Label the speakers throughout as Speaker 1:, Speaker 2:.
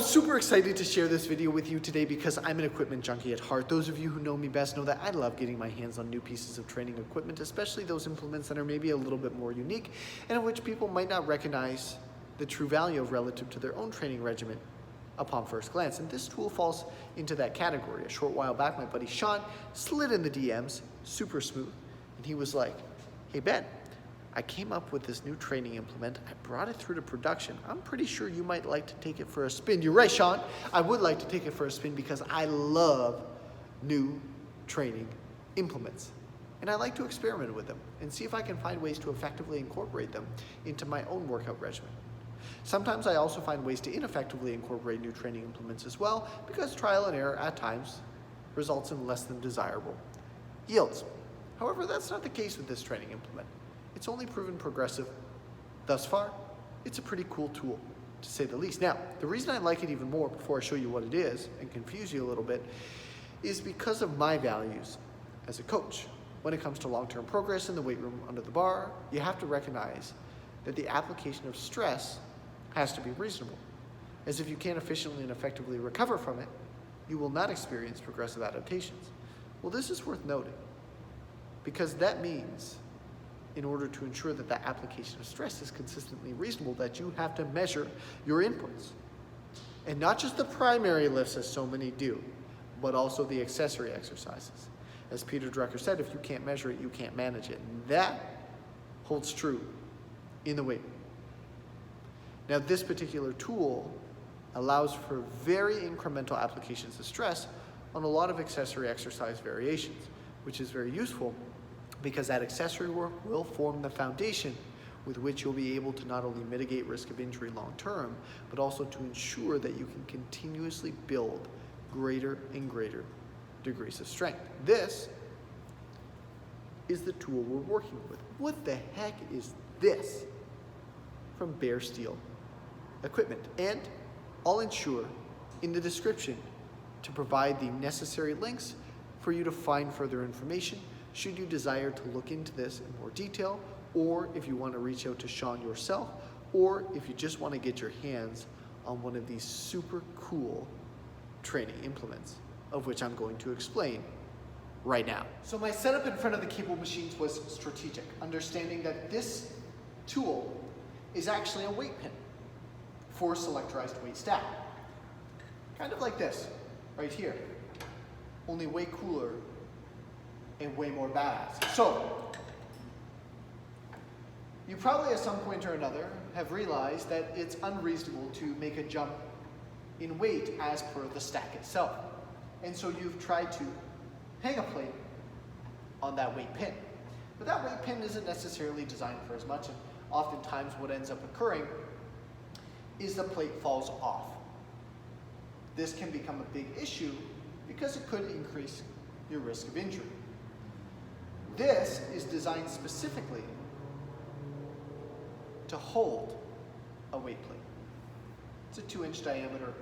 Speaker 1: I'm super excited to share this video with you today because I'm an equipment junkie at heart. Those of you who know me best know that I love getting my hands on new pieces of training equipment, especially those implements that are maybe a little bit more unique and in which people might not recognize the true value of relative to their own training regimen upon first glance. And this tool falls into that category. A short while back, my buddy Sean slid in the DMs, super smooth, and he was like, "Hey Ben, I came up with this new training implement. I brought it through to production. I'm pretty sure you might like to take it for a spin." You're right, Sean. I would like to take it for a spin because I love new training implements. And I like to experiment with them and see if I can find ways to effectively incorporate them into my own workout regimen. Sometimes I also find ways to ineffectively incorporate new training implements as well because trial and error at times results in less than desirable yields. However, that's not the case with this training implement. It's only proven progressive thus far. It's a pretty cool tool, to say the least. Now, the reason I like it even more, before I show you what it is and confuse you a little bit, is because of my values as a coach. When it comes to long-term progress in the weight room under the bar, you have to recognize that the application of stress has to be reasonable, as if you can't efficiently and effectively recover from it, you will not experience progressive adaptations. Well, this is worth noting, because that means in order to ensure that the application of stress is consistently reasonable, that you have to measure your inputs. And not just the primary lifts, as so many do, but also the accessory exercises. As Peter Drucker said, if you can't measure it, you can't manage it. And that holds true in the weight room. Now, this particular tool allows for very incremental applications of stress on a lot of accessory exercise variations, which is very useful because that accessory work will form the foundation with which you'll be able to not only mitigate risk of injury long term, but also to ensure that you can continuously build greater and greater degrees of strength. This is the tool we're working with. What the heck is this? From Bare Steel Equipment. And I'll ensure in the description to provide the necessary links for you to find further information should you desire to look into this in more detail, or if you want to reach out to Sean yourself, or if you just want to get your hands on one of these super cool training implements, of which I'm going to explain right now. So my setup in front of the cable machines was strategic, understanding that this tool is actually a weight pin for selectorized weight stack. Kind of like this, right here, only way cooler and way more badass. So, you probably at some point or another have realized that it's unreasonable to make a jump in weight as per the stack itself. And so you've tried to hang a plate on that weight pin. But that weight pin isn't necessarily designed for as much, and oftentimes what ends up occurring is the plate falls off. This can become a big issue because it could increase your risk of injury. This is designed specifically to hold a weight plate. It's a 2-inch diameter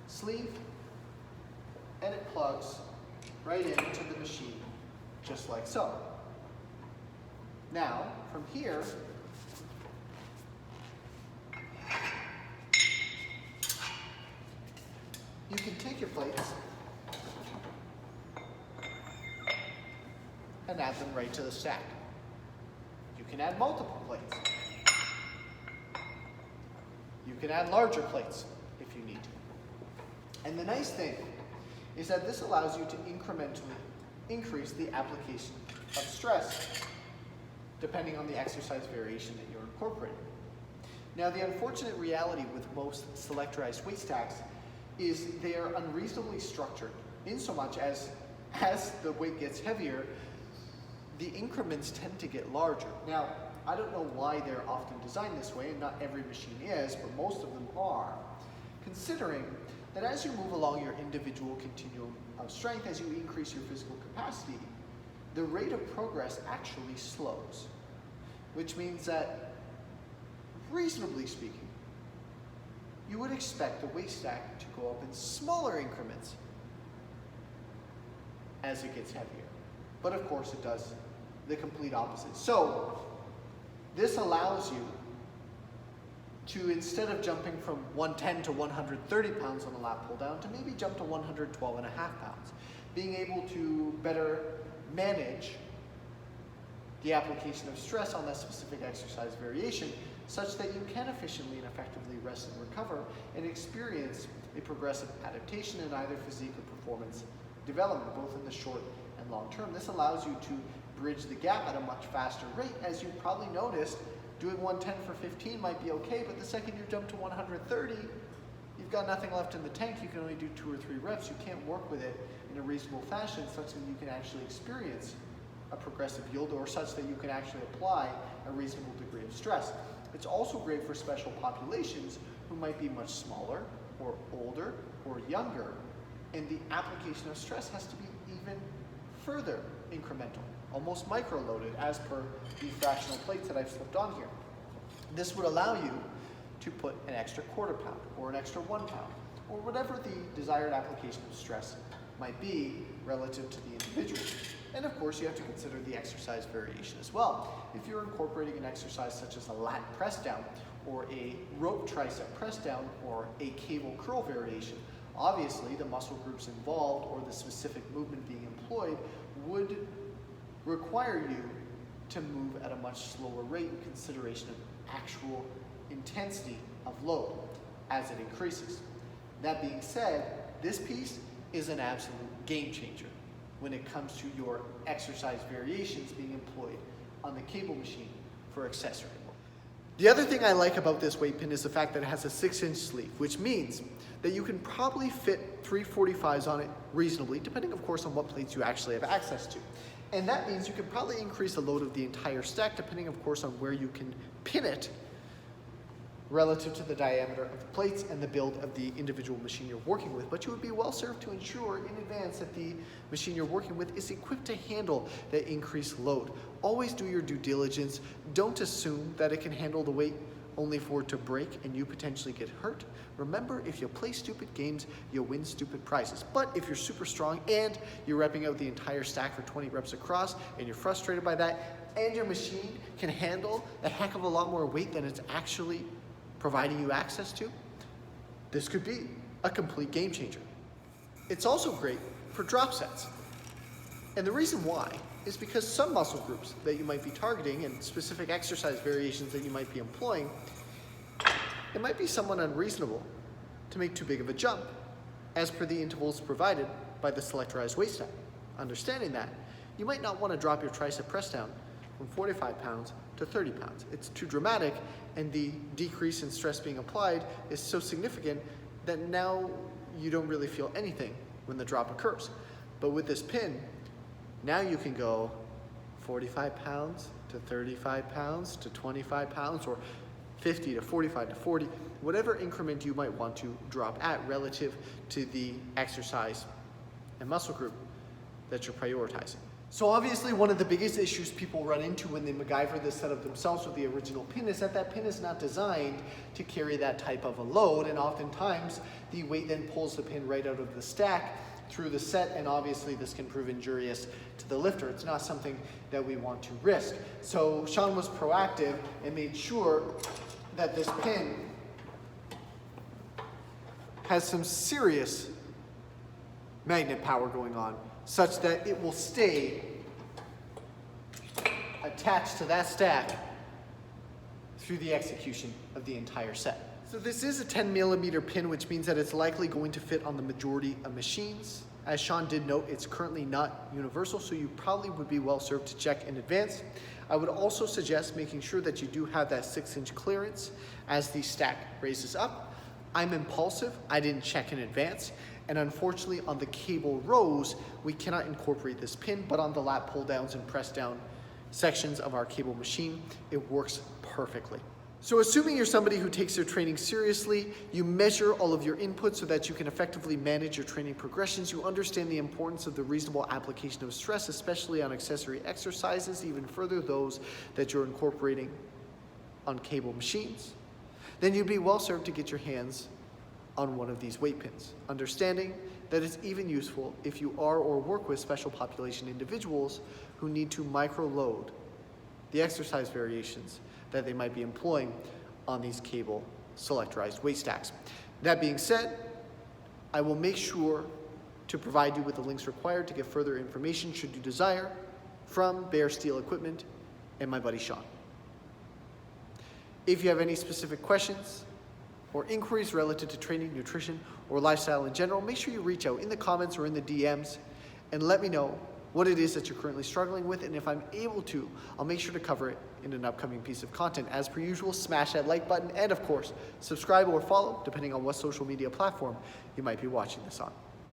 Speaker 1: sleeve, and it plugs right into the machine, just like so. Now, from here, you can take your plates and add them right to the stack. You can add multiple plates. You can add larger plates if you need to. And the nice thing is that this allows you to incrementally increase the application of stress depending on the exercise variation that you're incorporating. Now, the unfortunate reality with most selectorized weight stacks is they are unreasonably structured in so much as the weight gets heavier, the increments tend to get larger. Now, I don't know why they're often designed this way, and not every machine is, but most of them are, considering that as you move along your individual continuum of strength, as you increase your physical capacity, the rate of progress actually slows, which means that, reasonably speaking, you would expect the weight stack to go up in smaller increments as it gets heavier. But of course it does the complete opposite. So this allows you to, instead of jumping from 110 to 130 pounds on a lat pull down, to maybe jump to 112 and a half pounds. Being able to better manage the application of stress on that specific exercise variation such that you can efficiently and effectively rest and recover and experience a progressive adaptation in either physique or performance development, both in the short and long term. This allows you to bridge the gap at a much faster rate. As you've probably noticed, doing 110 for 15 might be okay, but the second you jump to 130, you've got nothing left in the tank. You can only do 2 or 3 reps. You can't work with it in a reasonable fashion such that you can actually experience a progressive yield, or such that you can actually apply a reasonable degree of stress. It's also great for special populations who might be much smaller or older or younger, and the application of stress has to be even further incremental, almost micro-loaded as per the fractional plates that I've slipped on here. This would allow you to put an extra quarter pound or an extra 1 pound or whatever the desired application of stress might be relative to the individual. And of course, you have to consider the exercise variation as well. If you're incorporating an exercise such as a lat press down or a rope tricep press down or a cable curl variation, obviously the muscle groups involved or the specific movement being employed would require you to move at a much slower rate in consideration of actual intensity of load as it increases. That being said, this piece is an absolute game changer when it comes to your exercise variations being employed on the cable machine for accessory. The other thing I like about this weight pin is the fact that it has a 6-inch sleeve, which means that you can probably fit 345s on it reasonably, depending of course on what plates you actually have access to. And that means you can probably increase the load of the entire stack, depending of course on where you can pin it relative to the diameter of the plates and the build of the individual machine you're working with. But you would be well served to ensure in advance that the machine you're working with is equipped to handle that increased load. Always do your due diligence. Don't assume that it can handle the weight only for it to break and you potentially get hurt. Remember, if you play stupid games, you'll win stupid prizes. But if you're super strong and you're repping out the entire stack for 20 reps across and you're frustrated by that, and your machine can handle a heck of a lot more weight than it's actually providing you access to, this could be a complete game changer. It's also great for drop sets. And the reason why is because some muscle groups that you might be targeting and specific exercise variations that you might be employing, it might be somewhat unreasonable to make too big of a jump as per the intervals provided by the selectorized weight stack. Understanding that, you might not want to drop your tricep press down from 45 pounds to 30 pounds. It's too dramatic, and the decrease in stress being applied is so significant that now you don't really feel anything when the drop occurs. But with this pin, now you can go 45 pounds to 35 pounds to 25 pounds, or 50 to 45 to 40, whatever increment you might want to drop at relative to the exercise and muscle group that you're prioritizing. So obviously one of the biggest issues people run into when they MacGyver this setup themselves with the original pin is that that pin is not designed to carry that type of a load, and oftentimes the weight then pulls the pin right out of the stack through the set, and obviously this can prove injurious to the lifter. It's not something that we want to risk. So Sean was proactive and made sure that this pin has some serious magnet power going on, such that it will stay attached to that stack through the execution of the entire set. So this is a 10mm pin, which means that it's likely going to fit on the majority of machines. As Sean did note, it's currently not universal, so you probably would be well served to check in advance. I would also suggest making sure that you do have that 6-inch clearance as the stack raises up. I'm impulsive, I didn't check in advance, and unfortunately on the cable rows, we cannot incorporate this pin, but on the lat pull downs and press down sections of our cable machine, it works perfectly. So assuming you're somebody who takes their training seriously, you measure all of your inputs so that you can effectively manage your training progressions, you understand the importance of the reasonable application of stress, especially on accessory exercises, even further those that you're incorporating on cable machines, then you'd be well served to get your hands on one of these weight pins, understanding that it's even useful if you are or work with special population individuals who need to micro-load the exercise variations that they might be employing on these cable selectorized weight stacks. That being said, I will make sure to provide you with the links required to get further information should you desire from Bare Steel Equipment and my buddy Sean. If you have any specific questions or inquiries related to training, nutrition, or lifestyle in general, make sure you reach out in the comments or in the DMs and let me know what it is that you're currently struggling with, and if I'm able to, I'll make sure to cover it in an upcoming piece of content. As per usual, smash that like button and of course, subscribe or follow depending on what social media platform you might be watching this on.